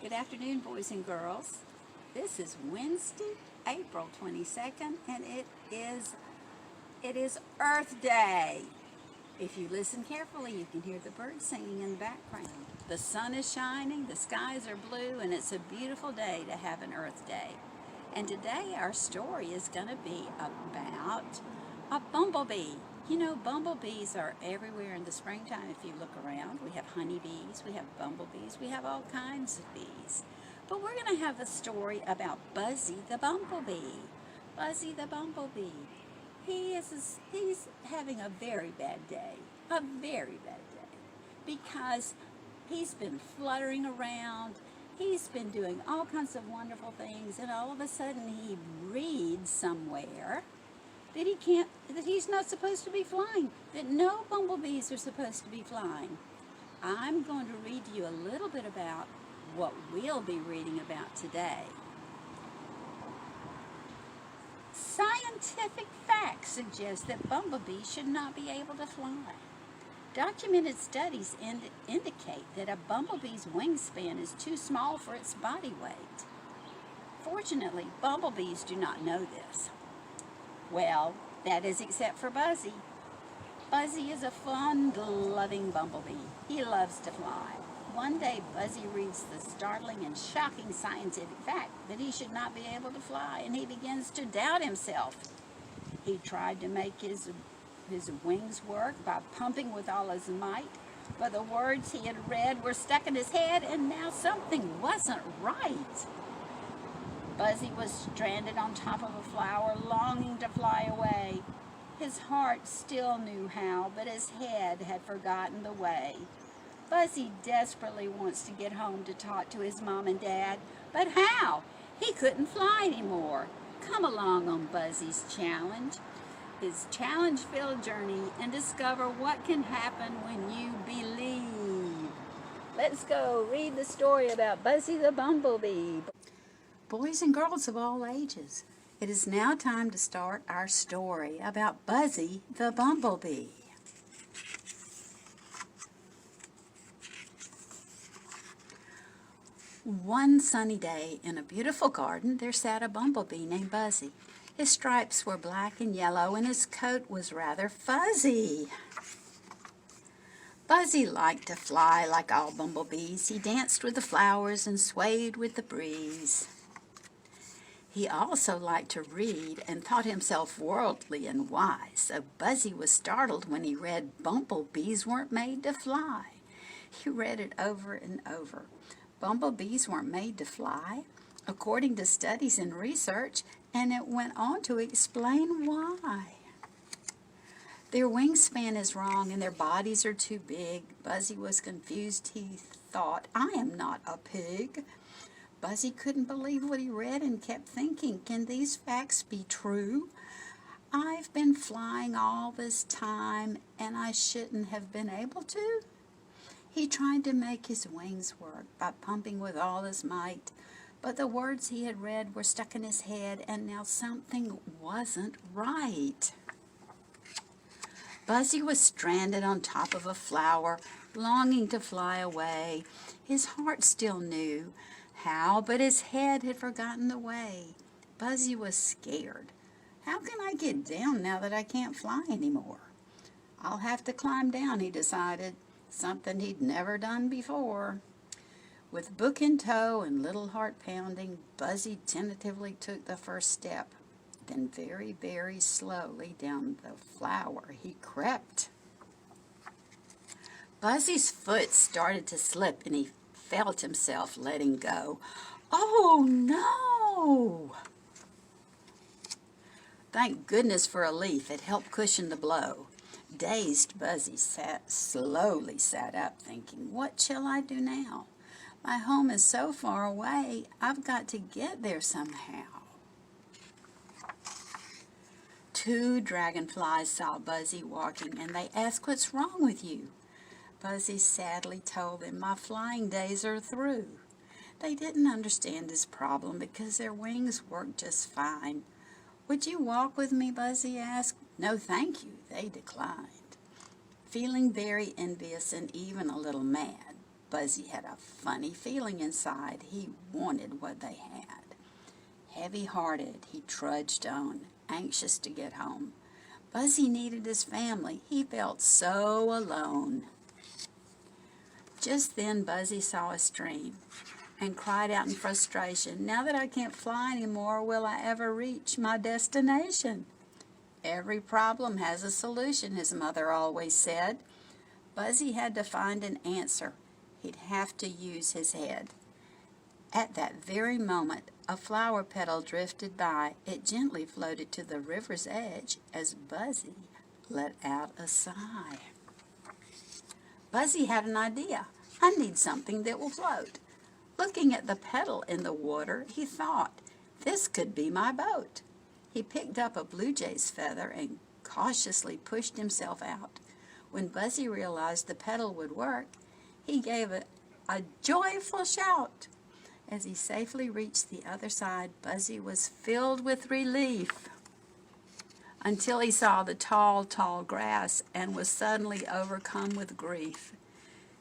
Good afternoon, boys and girls. This is Wednesday, April 22nd, and it is Earth Day. If you listen carefully, you can hear the birds singing in the background. The sun is shining, the skies are blue, and it's a beautiful day to have an Earth Day. And today our story is going to be about a bumblebee. You know, bumblebees are everywhere in the springtime if you look around. We have honeybees, we have bumblebees, we have all kinds of bees. But we're going to have a story about Buzzy the Bumblebee. Buzzy the Bumblebee. He's having a very bad day. A very bad day. Because he's been fluttering around. He's been doing all kinds of wonderful things, and all of a sudden he reads somewhere that he's not supposed to be flying, that no bumblebees are supposed to be flying. I'm going to read you a little bit about what we'll be reading about today. Scientific facts suggest that bumblebees should not be able to fly. Documented studies indicate that a bumblebee's wingspan is too small for its body weight. Fortunately, bumblebees do not know this. Well, that is except for Buzzy. Buzzy is a fun-loving bumblebee. He loves to fly. One day, Buzzy reads the startling and shocking scientific fact that he should not be able to fly, and he begins to doubt himself. He tried to make his wings work by pumping with all his might, but the words he had read were stuck in his head, and now something wasn't right. Buzzy was stranded on top of a flower, longing to fly away. His heart still knew how, but his head had forgotten the way. Buzzy desperately wants to get home to talk to his mom and dad, but how? He couldn't fly anymore. Come along on Buzzy's challenge, his challenge-filled journey, and discover what can happen when you believe. Let's go read the story about Buzzy the Bumblebee. Boys and girls of all ages, it is now time to start our story about Buzzy the Bumblebee. One sunny day in a beautiful garden, there sat a bumblebee named Buzzy. His stripes were black and yellow, and his coat was rather fuzzy. Buzzy liked to fly like all bumblebees. He danced with the flowers and swayed with the breeze. He also liked to read and thought himself worldly and wise, so Buzzy was startled when he read bumblebees weren't made to fly. He read it over and over. Bumblebees weren't made to fly, according to studies and research, and it went on to explain why. Their wingspan is wrong and their bodies are too big. Buzzy was confused. He thought, I am not a pig. Buzzy couldn't believe what he read and kept thinking, can these facts be true? I've been flying all this time and I shouldn't have been able to? He tried to make his wings work by pumping with all his might, but the words he had read were stuck in his head, and now something wasn't right. Buzzy was stranded on top of a flower, longing to fly away. His heart still knew how, but his head had forgotten the way. Buzzy was scared. How can I get down now that I can't fly anymore? I'll have to climb down, he decided, something he'd never done before. With book in tow and little heart pounding, Buzzy tentatively took the first step. Then very, very slowly down the flower he crept. Buzzy's foot started to slip and he felt himself letting go. Oh no! Thank goodness for a leaf. It helped cushion the blow. Dazed, Buzzy slowly sat up, thinking, what shall I do now? My home is so far away, I've got to get there somehow. Two dragonflies saw Buzzy walking, and they asked, what's wrong with you? Buzzy sadly told them, my flying days are through. They didn't understand his problem because their wings worked just fine. Would you walk with me, Buzzy asked. No, thank you, they declined. Feeling very envious and even a little mad, Buzzy had a funny feeling inside. He wanted what they had. Heavy-hearted, he trudged on, anxious to get home. Buzzy needed his family. He felt so alone. Just then, Buzzy saw a stream and cried out in frustration, "Now that I can't fly anymore, will I ever reach my destination?" "Every problem has a solution," his mother always said. Buzzy had to find an answer. He'd have to use his head. At that very moment, a flower petal drifted by. It gently floated to the river's edge as Buzzy let out a sigh. Buzzy had an idea. "I need something that will float." Looking at the petal in the water, he thought, "This could be my boat." He picked up a blue jay's feather and cautiously pushed himself out. When Buzzy realized the petal would work, he gave a joyful shout. As he safely reached the other side, Buzzy was filled with relief until he saw the tall, tall grass and was suddenly overcome with grief.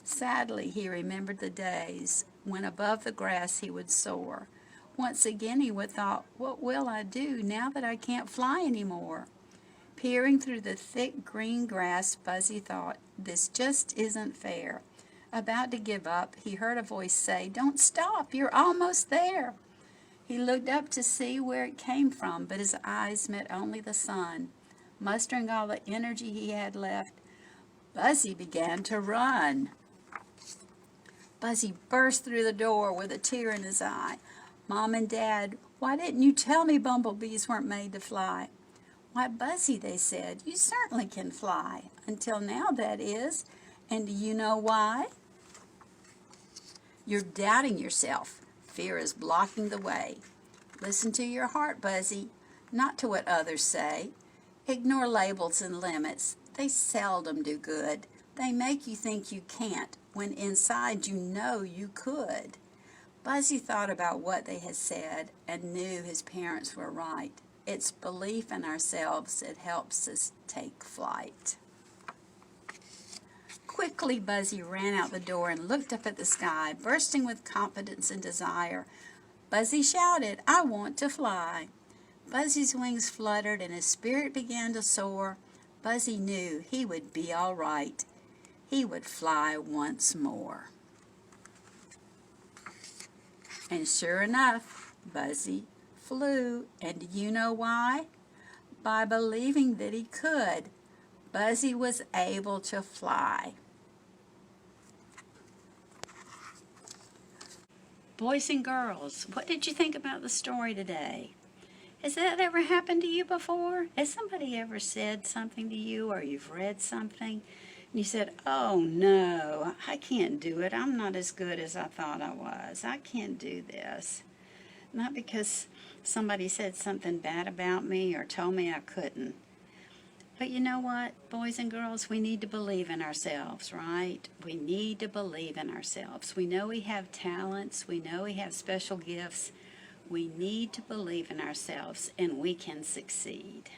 Sadly, he remembered the days when above the grass he would soar. Once again he would thought, "What will I do now that I can't fly anymore?" Peering through the thick green grass, Buzzy thought, "This just isn't fair." About to give up, he heard a voice say, "Don't stop, you're almost there." He looked up to see where it came from, but his eyes met only the sun. Mustering all the energy he had left, Buzzy began to run. Buzzy burst through the door with a tear in his eye. "Mom and Dad, why didn't you tell me bumblebees weren't made to fly?" "Why, Buzzy," they said, "you certainly can fly. Until now, that is. And do you know why? You're doubting yourself. Fear is blocking the way. Listen to your heart, Buzzy, not to what others say. Ignore labels and limits. They seldom do good. They make you think you can't, when inside you know you could." Buzzy thought about what they had said and knew his parents were right. It's belief in ourselves that helps us take flight. Quickly, Buzzy ran out the door and looked up at the sky, bursting with confidence and desire. Buzzy shouted, "I want to fly." Buzzy's wings fluttered and his spirit began to soar. Buzzy knew he would be all right. He would fly once more. And sure enough, Buzzy flew. And do you know why? By believing that he could, Buzzy was able to fly. Boys and girls, what did you think about the story today? Has that ever happened to you before? Has somebody ever said something to you, or you've read something and you said, "Oh no, I can't do it. I'm not as good as I thought I was. I can't do this." Not because somebody said something bad about me or told me I couldn't. But you know what, boys and girls, we need to believe in ourselves, right? We need to believe in ourselves. We know we have talents. We know we have special gifts. We need to believe in ourselves, and we can succeed.